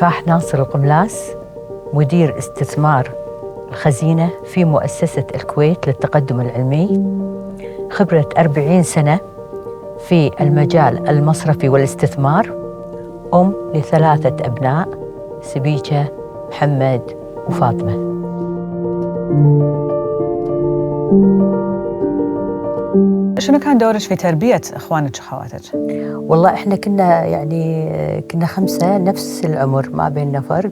كفاح ناصر القملاس، مدير استثمار الخزينة في مؤسسة الكويت للتقدم العلمي، خبرة 40 سنة في المجال المصرفي والاستثمار، أم ل3 أبناء، سبيجة، محمد وفاطمة. شنو كان دورك في تربية إخوانك وأخواتك؟ والله إحنا كنا 5 نفس العمر، ما بيننا فرق.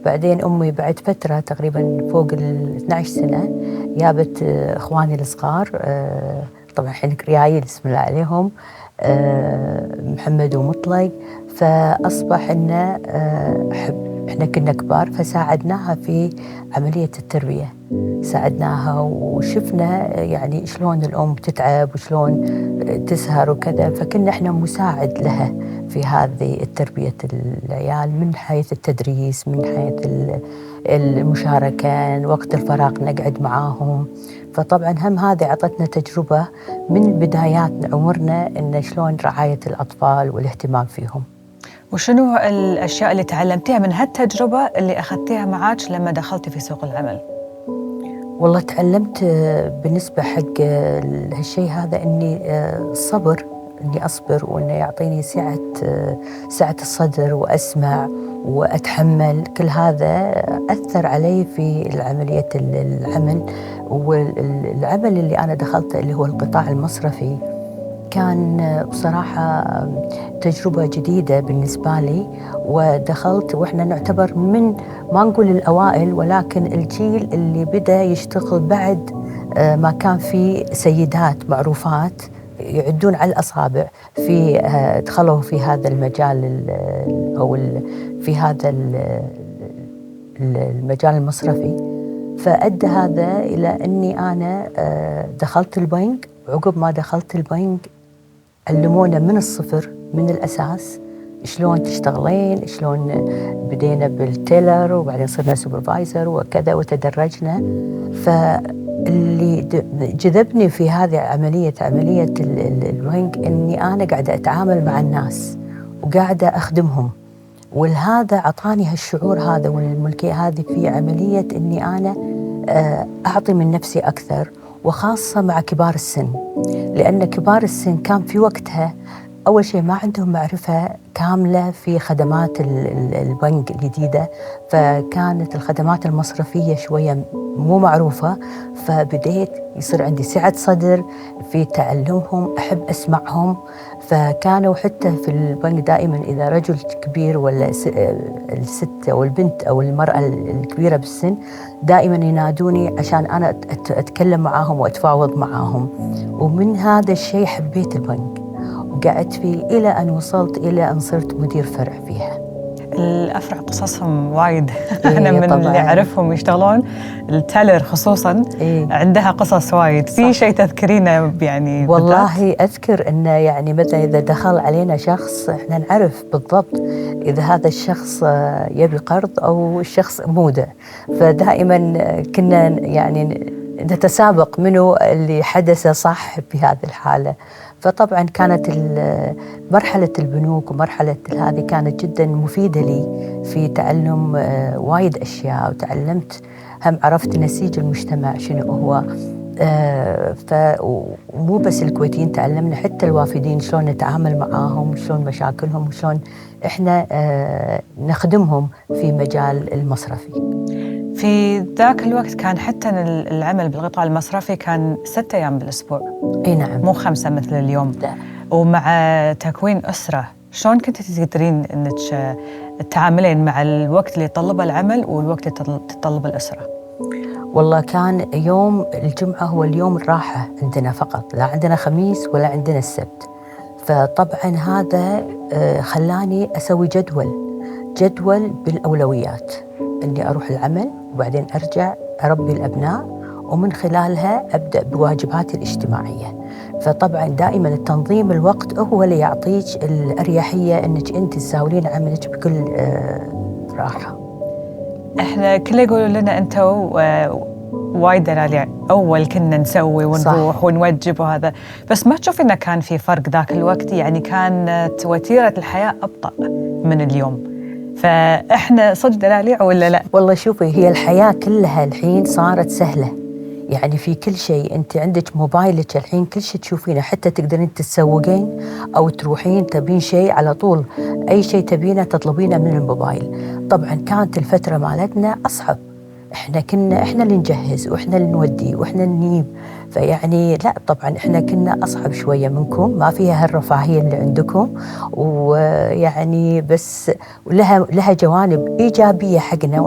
وبعدين أمي بعد فترة تقريباً فوق 12 سنة جابت إخواني الصغار، طبعاً الحين ريايل بسم الله عليهم، محمد ومطلق. فأصبح إنه إحنا كنا كبار، فساعدناها في عملية التربية، ساعدناها وشفنا يعني شلون الأم تتعب وشلون تسهر وكذا. فكنا إحنا مساعد لها في هذه التربية العيال، من حيث التدريس، من حيث المشاركة، وقت الفراغ نقعد معاهم. فطبعاً هم هذه عطتنا تجربة من بدايات عمرنا إن شلون رعاية الأطفال والاهتمام فيهم. وشنو الأشياء اللي تعلمتيها من هالتجربة اللي أخذتيها معاك لما دخلتي في سوق العمل؟ والله تعلمت بالنسبة حق هالشيء هذا إني الصبر، إني أصبر، وإنه يعطيني سعة الصدر، وأسمع وأتحمل. كل هذا أثر علي في عملية العمل. والعمل اللي أنا دخلته اللي هو القطاع المصرفي كان بصراحة تجربة جديدة بالنسبة لي. ودخلت وإحنا نعتبر من ما نقول الأوائل، ولكن الجيل اللي بدأ يشتغل بعد ما كان في سيدات معروفات يعدون على الأصابع في دخلوا في هذا المجال أو في هذا المجال المصرفي. فأدى هذا إلى أني أنا دخلت البنك. وعقب ما دخلت البنك علمونا من الصفر، من الأساس، شلون تشتغلين، شلون بدينا بالتيلر وبعدين صرنا سوبرفايزر وكذا وتدرجنا. فاللي جذبني في هذه عملية البنك إني أنا قاعدة أتعامل مع الناس وقاعدة أخدمهم، ولهذا عطاني هالشعور هذا والملكية هذه في عملية إني أنا أعطي من نفسي أكثر، وخاصة مع كبار السن. لأن كبار السن كان في وقتها أول شيء ما عندهم معرفة كاملة في خدمات البنك الجديدة، فكانت الخدمات المصرفية شوية مو معروفة. فبديت يصير عندي سعة صدر في تعلمهم، أحب أسمعهم. فكانوا حتى في البنك دائما إذا رجل كبير ولا الست أو البنت أو المرأة الكبيرة بالسن دائما ينادوني عشان أنا أتكلم معاهم وأتفاوض معاهم. ومن هذا الشيء حبيت البنك وقعدت فيه إلى أن وصلت إلى أن صرت مدير فرع فيها. الأفرع قصصهم وايد. أنا من اللي أعرفهم يشتغلون التالر خصوصاً عندها قصص وايد. في شيء تذكرينه يعني؟ والله أذكر أنه يعني مثلا إذا دخل علينا شخص إحنا نعرف بالضبط إذا هذا الشخص يبي قرض أو الشخص مودع. فدائماً كنا يعني نتسابق منه اللي حدث صح في هذه الحالة. فطبعاً كانت مرحلة البنوك ومرحلة هذه كانت جداً مفيدة لي في تعلم وايد أشياء. وتعلمت هم عرفت نسيج المجتمع شنو هو. ومو بس الكويتيين، تعلمنا حتى الوافدين شلون نتعامل معاهم، شلون مشاكلهم، وشلون إحنا نخدمهم في مجال المصرفي. في ذاك الوقت كان حتى العمل بالقطاع المصرفي كان 6 أيام بالأسبوع. اي نعم، مو 5 مثل اليوم. لا. ومع تكوين أسرة، شلون كنت تقدرين أنك تتعاملين مع الوقت اللي يطلبه العمل والوقت اللي تطلب الأسرة؟ والله كان يوم الجمعة هو اليوم الراحة عندنا فقط، لا عندنا خميس ولا عندنا السبت. فطبعا هذا خلاني أسوي جدول بالأولويات، أني أروح العمل وبعدين أرجع أربي الأبناء، ومن خلالها أبدأ بواجباتي الاجتماعية. فطبعاً دائماً التنظيم الوقت هو اللي يعطيك الأريحية أنك أنت تساولين عملك بكل راحة. إحنا كله يقولوا لنا أنتوا وايد دلالي أول كنا نسوي ونروح صح. ونوجب وهذا، بس ما تشوف إنه كان في فرق ذاك الوقت؟ يعني كانت وتيرة الحياة أبطأ من اليوم، فإحنا صدق دلاليع ولا لا؟ والله شوفي، هي الحياة كلها الحين صارت سهلة، يعني في كل شيء أنت عندك موبايلك الحين كل شيء تشوفينه، حتى تقدرين تتسوقين أو تروحين تبين شيء على طول، أي شيء تبينه تطلبينه من الموبايل. طبعا كانت الفترة مالتنا أصعب، احنا اللي نجهز واحنا اللي نودي واحنا اللي نجيب، فيعني لا طبعا احنا كنا اصعب شويه منكم، ما فيها هالرفاهيه اللي عندكم، ويعني بس لها جوانب ايجابيه حقنا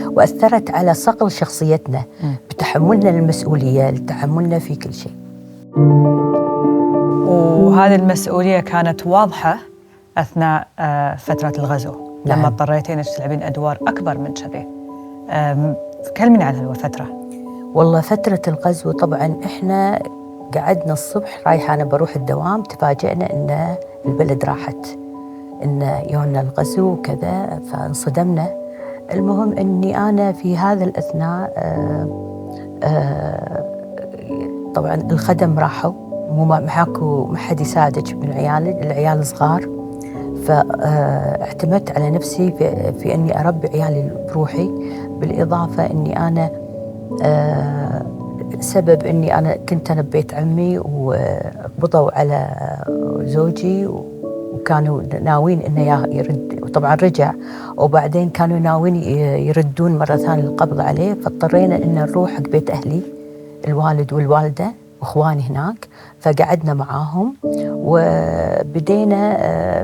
واثرت على صقل شخصيتنا بتحملنا المسؤوليه، تحملنا في كل شيء. وهذه المسؤوليه كانت واضحه اثناء فتره الغزو. نعم. لما اضطريتين انك تلعبين ادوار اكبر من كذي. كلمينا عن هالفترة. والله فترة الغزو طبعا احنا قعدنا الصبح رايحة أنا بروح الدوام، تفاجئنا إن البلد راحت، إن يومنا الغزو وكذا، فانصدمنا. المهم إني أنا في هذا الأثناء طبعا الخدم راحوا، معاكو ما حد يساعدك من العيال صغار، فاعتمدت على نفسي في أني أربي عيالي بروحي، بالإضافة أني أنا سبب أني أنا كنت ببيت عمي وقبضوا على زوجي، وكانوا ناوين أنه يرد، وطبعا رجع، وبعدين كانوا ناوين يردون مرة ثانية القبض عليه، فاضطرينا أن نروح حق بيت أهلي، الوالد والوالدة واخواني هناك، فقعدنا معاهم وبدينا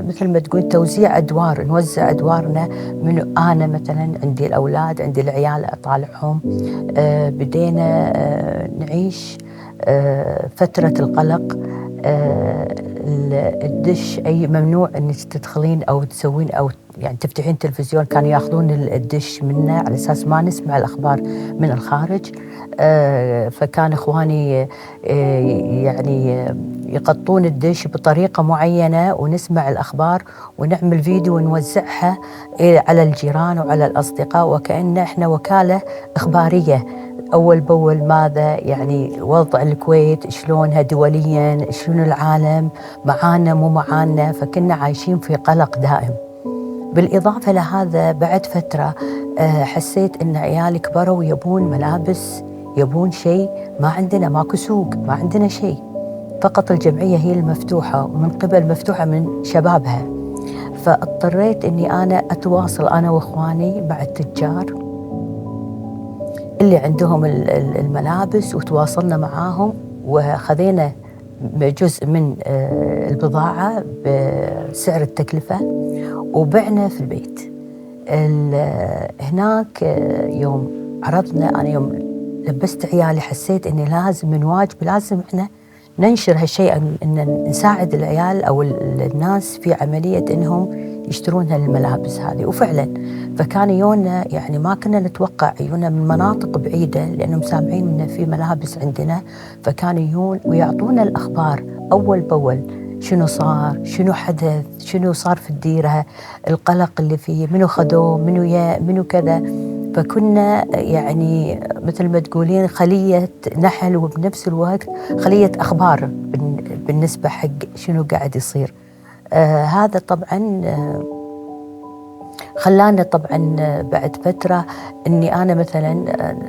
مثل ما تقول توزيع أدوار، نوزع أدوارنا. من أنا مثلا عندي الأولاد، عندي العيال أطالعهم، بدينا نعيش فترة القلق. الدش أي ممنوع أنك تدخلين أو تسوين أو يعني تفتحين تلفزيون، كانوا ياخذون الدش منا على أساس ما نسمع الأخبار من الخارج. فكان إخواني يعني يقطون الدش بطريقة معينة ونسمع الأخبار ونعمل فيديو ونوزعها على الجيران وعلى الأصدقاء، وكأن إحنا وكالة إخبارية أول بأول، ماذا يعني وضع الكويت، شلونها دولياً، شلون العالم، معانا مو معانا، فكنا عايشين في قلق دائم. بالإضافة لهذا بعد فترة حسيت إن عيالي كبروا ويبون ملابس، يبون شيء، ما عندنا، ماكو سوق، ما عندنا شيء، فقط الجمعية هي المفتوحة، ومن قبل مفتوحة من شبابها. فاضطريت إني أنا أتواصل أنا وإخواني مع التجار اللي عندهم الملابس، وتواصلنا معاهم وخذينا جزء من البضاعة بسعر التكلفة وبعنا في البيت. هناك يوم عرضنا، أنا يوم لبست عيالي حسيت إني لازم من واجب، لازم إحنا ننشر هالشيء، إن نساعد العيال أو الناس في عملية إنهم يشترون هالملابس هذه. وفعلا فكان يونا يعني ما كنا نتوقع، يونا من مناطق بعيدة لأنهم سامعين إن في ملابس عندنا، فكانوا يجون ويعطونا الأخبار أول بأول، شنو صار، شنو حدث، شنو صار في الديرة، القلق اللي فيه، منو خذوه، منو كذا. فكنا يعني مثل ما تقولين خلية نحل، وبنفس الوقت خلية أخبار بالنسبة حق شنو قاعد يصير. هذا طبعا خلانا طبعا بعد فترة اني انا مثلا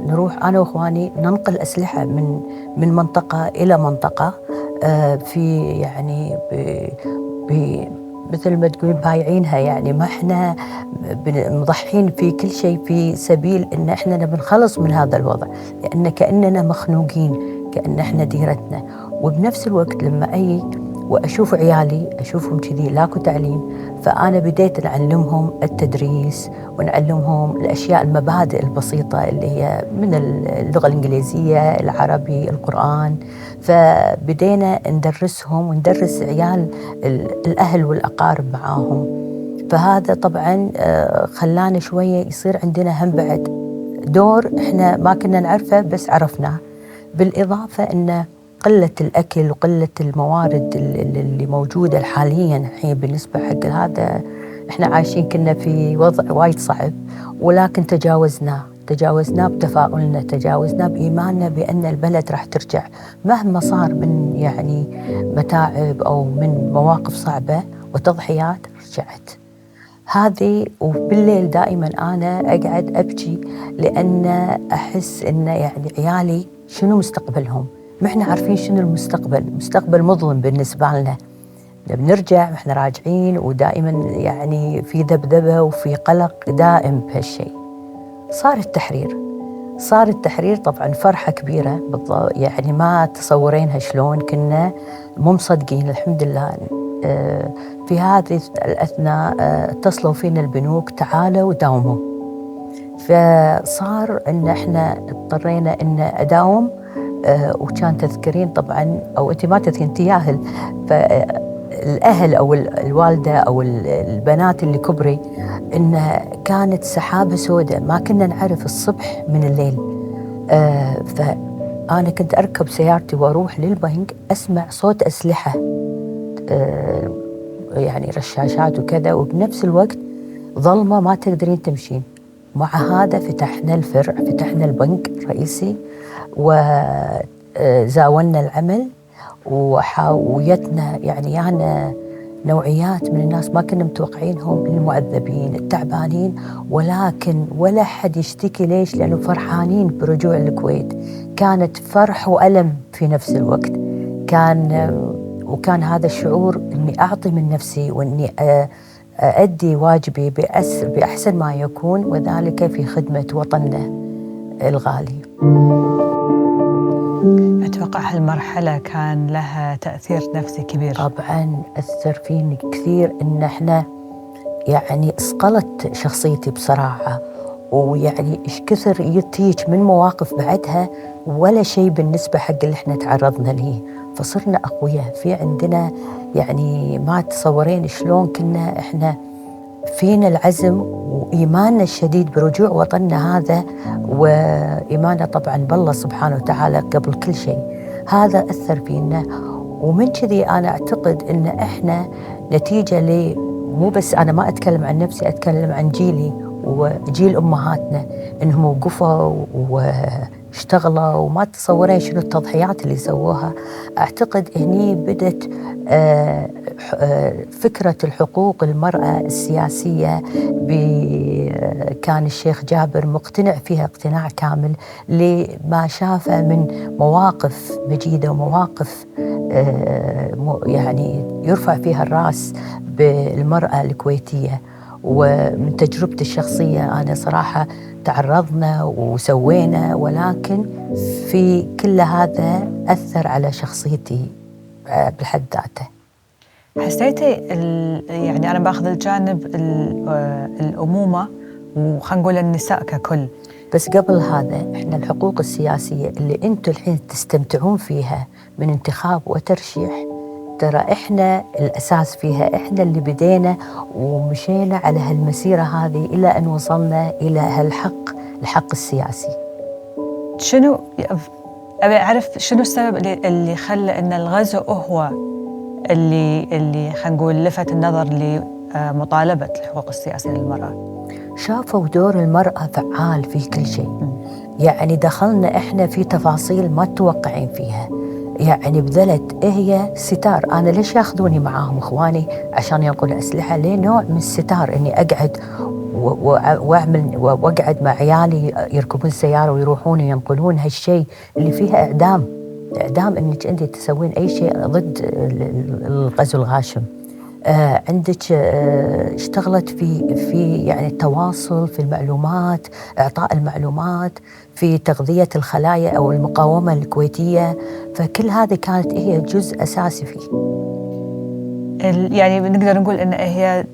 نروح انا واخواني ننقل اسلحة من منطقة الى منطقة، في يعني مثل ما تقول بايعينها، يعني ما احنا مضحين في كل شيء في سبيل ان احنا بنخلص من هذا الوضع، لان كأننا مخنوقين، كأن احنا ديرتنا. وبنفس الوقت لما اي واشوف عيالي اشوفهم كذي لاكو تعليم، فانا بديت نعلمهم التدريس ونعلمهم الاشياء، المبادئ البسيطه اللي هي من اللغه الانجليزيه، العربي، القران. فبدينا ندرسهم وندرس عيال الاهل والاقارب معاهم. فهذا طبعا خلانا شويه يصير عندنا هم بعد دور احنا ما كنا نعرفه بس عرفناه. بالاضافه ان قلة الأكل وقلة الموارد اللي موجودة حالياً الحين بالنسبة حق هذا، إحنا عايشين كنا في وضع وايد صعب، ولكن تجاوزناه بتفاؤلنا، تجاوزناه بإيماننا بأن البلد راح ترجع مهما صار من يعني متاعب أو من مواقف صعبة وتضحيات، رجعت. هذه. وبالليل دائما أنا أقعد أبكي، لأن أحس إن يعني عيالي شنو مستقبلهم؟ ما إحنا عارفين شنو المستقبل، مستقبل مظلم بالنسبة لنا. بنرجع إحنا راجعين ودائما يعني في ذبذبة وفي قلق دائم بهالشيء. صار التحرير طبعا فرحة كبيرة بالضبط، يعني ما تصورينها شلون. كنا مو مصدقين. الحمد لله في هذه الأثناء اتصلوا فينا البنوك تعالوا داوموا، فصار إن إحنا اضطرينا إن أداوم. وكان تذكرين طبعا، أو أنت ما تذكرين، أنت ياهل، فالأهل أو الوالدة أو البنات اللي كبري، إن كانت سحابة سوداء ما كنا نعرف الصبح من الليل. فأنا كنت أركب سيارتي وأروح للبنك أسمع صوت أسلحة، يعني رشاشات وكذا، وبنفس الوقت ظلمة ما تقدرين تمشين. مع هذا فتحنا الفرع، فتحنا البنك الرئيسي وزاولنا العمل، وحاويتنا يعني نوعيات من الناس ما كنا متوقعينهم، المعذبين التعبانين، ولكن ولا حد يشتكي. ليش؟ لأنه فرحانين برجوع الكويت. كانت فرح وألم في نفس الوقت. وكان هذا الشعور إني أعطي من نفسي، وإني أؤدي واجبي بأحسن ما يكون، وذلك في خدمة وطننا الغالي. أتوقع هالمرحلة كان لها تأثير نفسي كبير. طبعاً أثر فيني كثير، إن إحنا يعني اسقلت شخصيتي بصراحة، ويعني إيش كثر يتيج من مواقف بعدها ولا شيء بالنسبة حق اللي إحنا تعرضنا له. فصرنا أقوياء، في عندنا يعني ما تصورين شلون كنا إحنا فينا العزم وإيماننا الشديد برجوع وطننا هذا، وإيماننا طبعاً بالله سبحانه وتعالى قبل كل شيء. هذا أثر فينا. ومن كذي أنا أعتقد إن إحنا نتيجة مو بس أنا ما أتكلم عن نفسي، أتكلم عن جيلي وجيل أمهاتنا، إنهم وقفوا واشتغلوا وما تصورين شنو التضحيات اللي سووها. أعتقد هني بدت فكرة الحقوق المرأة السياسية. كان الشيخ جابر مقتنع فيها اقتناع كامل لما شافه من مواقف مجيدة ومواقف يعني يرفع فيها الرأس بالمرأة الكويتية. ومن تجربتي الشخصية أنا صراحة تعرضنا وسوينا، ولكن في كل هذا أثر على شخصيتي بالحد ذاته. حسيتي يعني أنا باخذ الجانب الأمومة، وخلينا نقول النساء ككل، بس قبل هذا إحنا الحقوق السياسية اللي أنتم الحين تستمتعون فيها من انتخاب وترشيح، ترى إحنا الأساس فيها. إحنا اللي بدينا ومشينا على هالمسيرة هذه إلى أن وصلنا إلى الحق السياسي. شنو أبي أعرف شنو السبب اللي خلى أن الغزو هو اللي خلينا نقول لفت النظر لمطالبة الحقوق السياسية للمرأة؟ شافوا دور المرأة فعال في كل شيء. يعني دخلنا إحنا في تفاصيل ما تتوقعين فيها. يعني بذلت هي ستار. أنا ليش ياخذوني معاهم إخواني عشان ينقلوا أسلحة؟ ليه؟ نوع من الستار إني أقعد وأقعد مع عيالي يركبون السيارة ويروحون ينقلون هالشيء اللي فيها إعدام إنك أنت تسوين أي شيء ضد الغزو الغاشم. عندك اشتغلت في يعني التواصل، في المعلومات، إعطاء المعلومات، في تغذية الخلايا أو المقاومة الكويتية. فكل هذه كانت هي جزء أساسي فيه. يعني نقدر نقول إن هي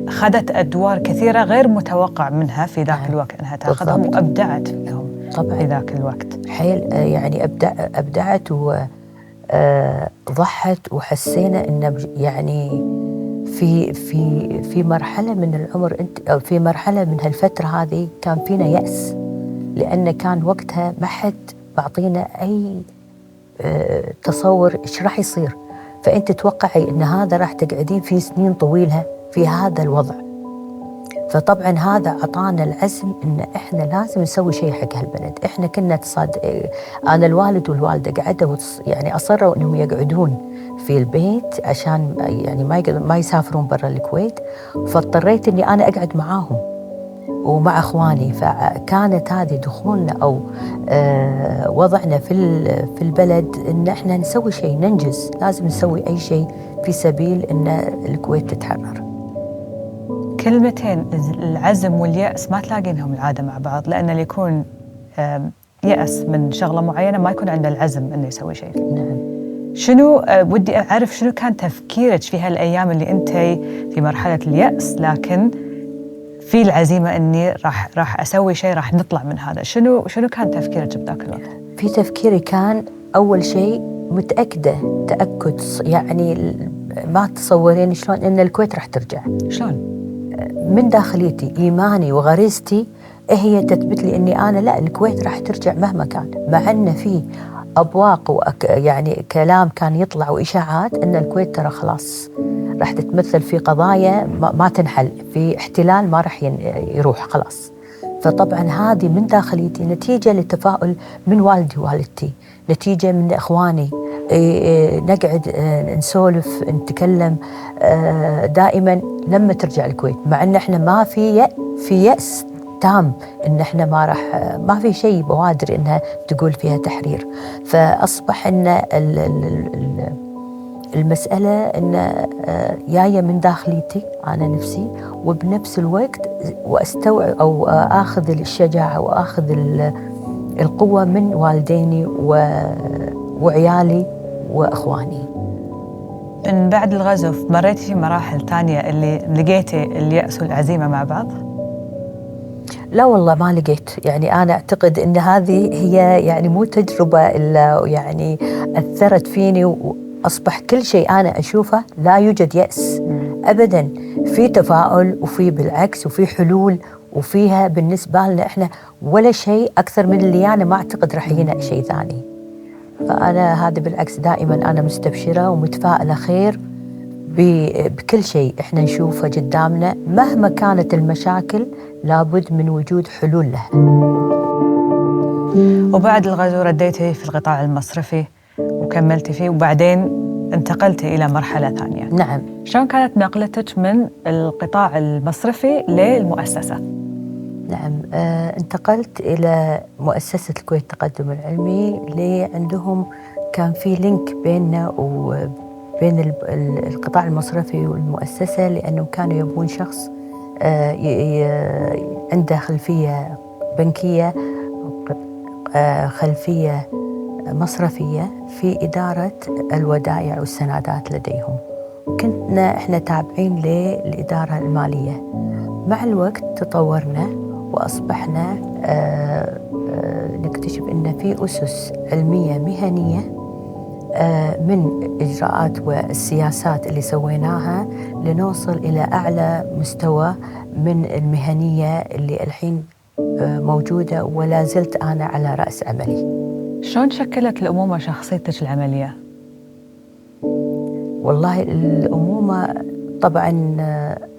خدت أدوار كثيرة غير متوقع منها في ذاك الوقت أنها تأخذهم، وأبدعت فيهم طبعا في ذاك الوقت. حيل يعني أبدعت وضحت، وحسينا إن يعني في مرحلة من العمر أو في مرحلة من هالفترة هذه كان فينا يأس، لأن كان وقتها ما حد بعطينا أي تصور إيش راح يصير. فأنت تتوقعي إن هذا راح تقعدين في سنين طويلة في هذا الوضع. فطبعا هذا أعطانا العزم إن إحنا لازم نسوي شيء حق هالبلد. إحنا كنا أنا الوالد والوالدة قعدوا يعني أصروا إنهم يقعدون في البيت عشان يعني ما يسافرون برا الكويت، فاضطريت إني أنا أقعد معاهم ومع إخواني. فكانت هذه دخولنا أو وضعنا في البلد إن إحنا نسوي شيء، ننجز، لازم نسوي أي شيء في سبيل إن الكويت تتحرر. كلمتين العزم واليأس ما تلاقينهم العادة مع بعض، لأن اللي يكون يأس من شغلة معينة ما يكون عنده العزم إنه يسوي شيء. نعم. شنو ودي أعرف شنو كان تفكيرك في هالأيام اللي أنت في مرحلة اليأس لكن في العزيمة إني راح أسوي شيء، راح نطلع من هذا؟ شنو كان تفكيرك بذاك الوقت؟ في تفكيري كان أول شيء متأكدة تأكد يعني ما تصورين شلون إن الكويت راح ترجع. شلون؟ من داخليتي إيماني وغريزتي هي تثبت لي إني أنا لا، الكويت راح ترجع مهما كان، مع أن في أبواق يعني كلام كان يطلع وإشاعات إن الكويت ترى خلاص راح تتمثل في قضايا ما تنحل، في احتلال ما راح يروح خلاص. فطبعا هذه من داخليتي نتيجة للتفاؤل من والدي ووالدتي، نتيجة من إخواني، نقعد نسولف نتكلم دائما لما ترجع الكويت، مع ان احنا ما في يأس تام ان احنا ما في شيء بوادر انها تقول فيها تحرير. فاصبح ان المسألة ان جاية من داخليتي انا نفسي، وبنفس الوقت واستوعب او اخذ الشجاعة واخذ القوة من والديني وعيالي وإخواني. من بعد الغزو مريتي في مراحل ثانية اللي لقيتي اليأس والعزيمة مع بعض؟ لا والله ما لقيت، يعني أنا أعتقد أن هذه هي يعني مو تجربة إلا يعني أثرت فيني، وأصبح كل شيء أنا أشوفه لا يوجد يأس أبداً، في تفاؤل وفي بالعكس وفي حلول، وفيها بالنسبة لنا إحنا ولا شيء أكثر من اللي أنا ما أعتقد رح يجينا شيء ثاني. فأنا هذا بالعكس دائما أنا مستبشرة ومتفائلة خير بكل شيء إحنا نشوفه قدامنا، مهما كانت المشاكل لابد من وجود حلول لها. وبعد الغزو رديتي في القطاع المصرفي وكملتي فيه، وبعدين انتقلتي إلى مرحلة ثانية. نعم. شلون كانت نقلتك من القطاع المصرفي للمؤسسة؟ نعم، انتقلت إلى مؤسسة الكويت التقدم العلمي، عندهم كان في لينك بيننا وبين القطاع المصرفي والمؤسسة، لأنهم كانوا يبون شخص عنده خلفية بنكية، خلفية مصرفية في إدارة الودائع والسندات لديهم. كنا إحنا تابعين للإدارة المالية. مع الوقت تطورنا وأصبحنا نكتشف أن في أسس علمية مهنية من إجراءات والسياسات اللي سويناها لنوصل إلى أعلى مستوى من المهنية اللي الحين موجودة ولا زلت أنا على رأس عملي. شلون شكلت الأمومة شخصيتك العملية؟ والله الأمومة طبعاً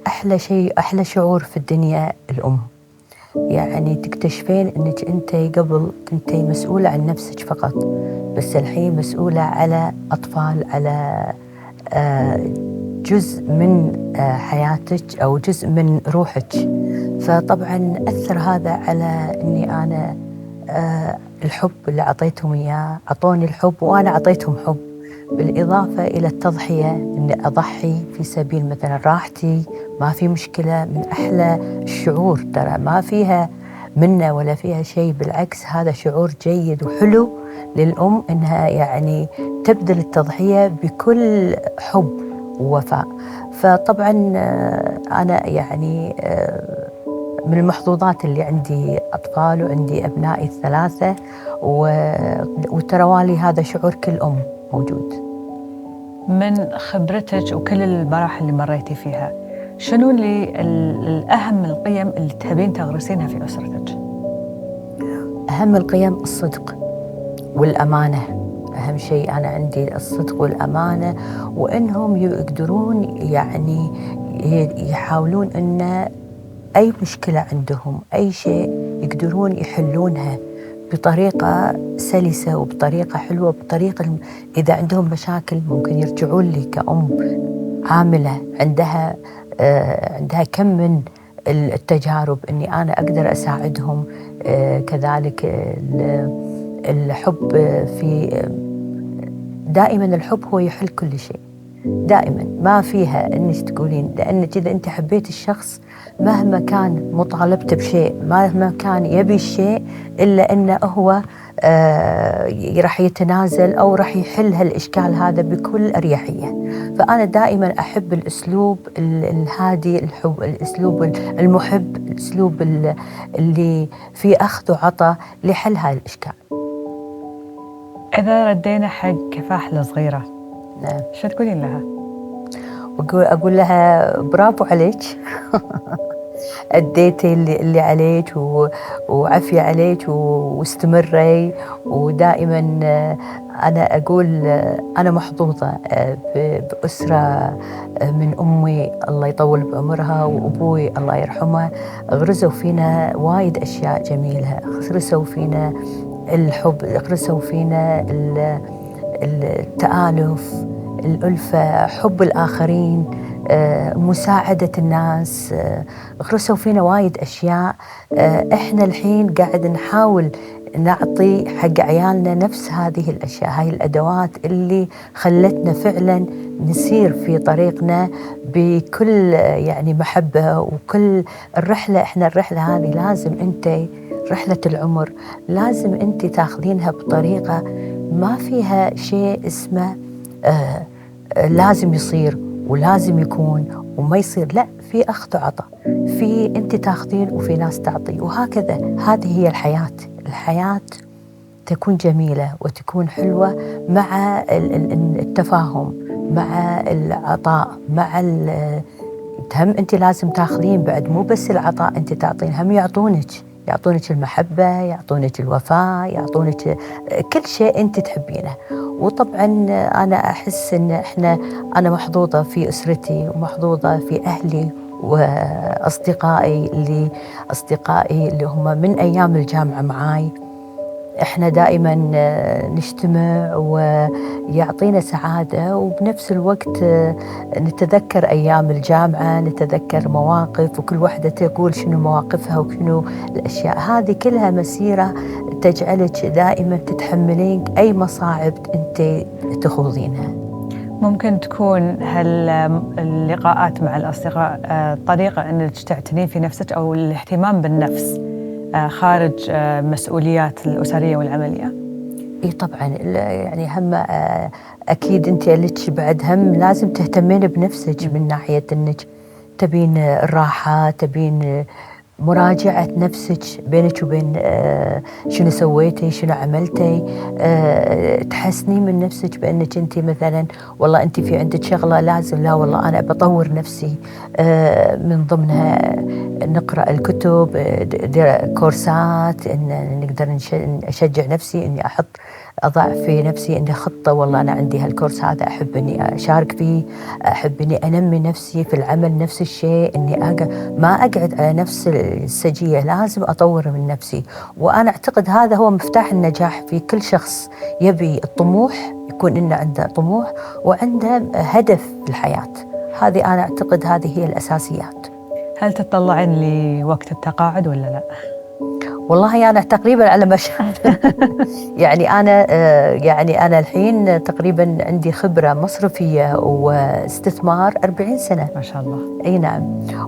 أحلى شيء، أحلى شعور في الدنيا الأم. يعني تكتشفين أنك أنت قبل كنت مسؤولة عن نفسك فقط، بس الحين مسؤولة على أطفال، على جزء من حياتك أو جزء من روحك. فطبعاً أثر هذا على أني أنا الحب اللي أعطيتهم إياه، أعطوني الحب وأنا أعطيتهم حب، بالإضافة إلى التضحية، أني أضحي في سبيل مثلا راحتي، ما في مشكلة. من أحلى الشعور، ترى ما فيها منة ولا فيها شيء، بالعكس هذا شعور جيد وحلو للأم، أنها يعني تبذل التضحية بكل حب ووفاء. فطبعا أنا يعني من المحظوظات اللي عندي أطفال وعندي أبنائي الثلاثة، وتروالي هذا شعور كل أم موجود. من خبرتك وكل المراحل اللي مريتي فيها، شنو اللي الأهم القيم اللي تحبين تغرسينها في أسرتك؟ أهم القيم الصدق والأمانة. أهم شيء أنا عندي الصدق والأمانة، وإنهم يقدرون يعني يحاولون أن أي مشكلة عندهم، أي شيء يقدرون يحلونها بطريقة سلسة وبطريقة حلوة، بطريقة إذا عندهم مشاكل ممكن يرجعون لي كأم عاملة عندها كم من التجارب إني أنا أقدر أساعدهم. كذلك الحب، في دائما الحب هو يحل كل شيء، دائما ما فيها انك تقولين، لانك اذا انت حبيت الشخص مهما كان مطالبته بشيء، مهما كان يبي الشيء، الا انه هو راح يتنازل او راح يحل هالاشكال هذا بكل اريحيه. فانا دائما احب الاسلوب الهادي، الاسلوب المحب، الاسلوب اللي فيه اخذ وعطاء لحل هاي الاشكال. إذا ردينا حق كفاح الصغيرة، نعم، شو تقولين لها؟ أقول لها برافو عليك. أديتي اللي عليك وعفي عليك واستمري. ودائما أنا أقول أنا محظوظة بأسرة من أمي الله يطول بعمرها وأبوي الله يرحمه، غرسوا فينا وايد أشياء جميلة، غرسوا فينا الحب، غرسوا فينا التآلف، الألفة، حب الآخرين، مساعدة الناس، غرسوا فينا وايد أشياء. إحنا الحين قاعد نحاول نعطي حق عيالنا نفس هذه الأشياء، هاي الأدوات اللي خلتنا فعلا نسير في طريقنا بكل يعني محبة وكل الرحلة. إحنا الرحلة هذه لازم أنت، رحلة العمر لازم أنت تاخذينها بطريقة ما فيها شيء اسمه لازم يصير ولازم يكون وما يصير، لا، في أخذ وعطاء، في أنت تاخذين وفي ناس تعطي، وهكذا. هذه هي الحياة. الحياة تكون جميلة وتكون حلوة مع التفاهم، مع العطاء، مع هم أنت لازم تاخذين بعد، مو بس العطاء أنت تعطين، هم يعطونك المحبة، يعطونك الوفاء، يعطونك كل شيء أنت تحبينه. وطبعا أنا أحس أن أنا محظوظة في أسرتي ومحظوظة في أهلي وأصدقائي اللي هم من أيام الجامعة معاي. إحنا دائما نجتمع ويعطينا سعادة، وبنفس الوقت نتذكر أيام الجامعة، نتذكر مواقف، وكل واحدة تقول شنو مواقفها وشنو الأشياء هذه. كلها مسيرة تجعلك دائما تتحملين أي مصاعب أنت تخوضينها. ممكن تكون هاللقاءات مع الأصدقاء طريقة أنك تعتنين في نفسك أو الاهتمام بالنفس خارج مسؤوليات الأسرية والعملية؟ اي طبعا، يعني هم اكيد انت لك بعد هم لازم تهتمين بنفسك من ناحيه انك تبين الراحه، تبين مراجعه نفسك بينك وبين شنو سويتي، شنو عملتي، تحسنين من نفسك بانك انت مثلا والله انت في عندك شغله لازم، لا والله انا بطور نفسي، من ضمنها نقرا الكتب، كورسات، ان نقدر اشجع نفسي اني اضع في نفسي اني خطه، والله انا عندي هالكورس هذا احب اني اشارك فيه، احب اني انمي نفسي في العمل، نفس الشيء اني ما اقعد على نفس السجيه، لازم اطور من نفسي. وانا اعتقد هذا هو مفتاح النجاح في كل شخص يبي الطموح، يكون انه عنده طموح وعنده هدف في الحياه. هذه انا اعتقد هذه هي الاساسيات. هل تطلعين لوقت التقاعد ولا لا؟ والله أنا تقريباً على ما يعني أنا الحين تقريباً عندي خبرة مصرفية واستثمار 40 سنة. ما شاء الله. أي نعم،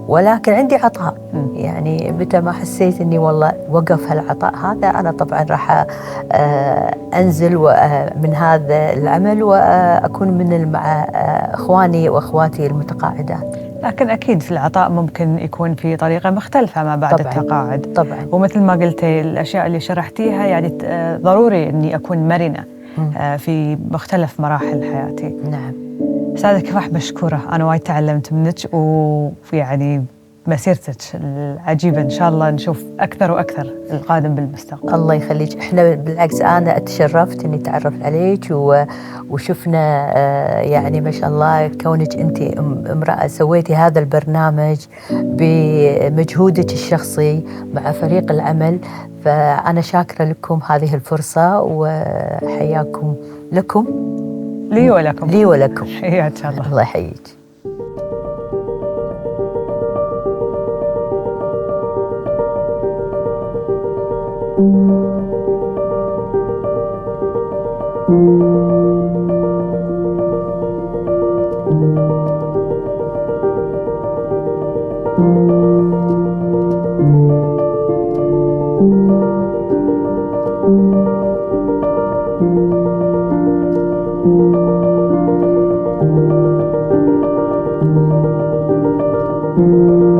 ولكن عندي عطاء. يعني متى ما حسيت إني والله وقف هالعطاء هذا، أنا طبعاً راح أنزل من هذا العمل وأكون مع إخواني وأخواتي المتقاعدات. لكن أكيد في العطاء ممكن يكون في طريقة مختلفة ما بعد طبعاً التقاعد. طبعاً. ومثل ما قلتي الأشياء اللي شرحتيها يعني ضروري أني أكون مرنة في مختلف مراحل حياتي. نعم. أستاذة كفاح، مشكورة، أنا وايد تعلمت منك، ويعني مسيرتك العجيبة. إن شاء الله نشوف أكثر وأكثر القادم بالمستقبل. الله يخليك. إحنا بالعكس أنا تشرفت إني تعرفت عليك وشفنا يعني ما شاء الله كونك أنت امرأة سويتي هذا البرنامج بمجهودك الشخصي مع فريق العمل، فأنا شاكرة لكم هذه الفرصة وحياكم لكم. لي ولكم. لي ولكم. حياك الله. الله يحييك. Thank you.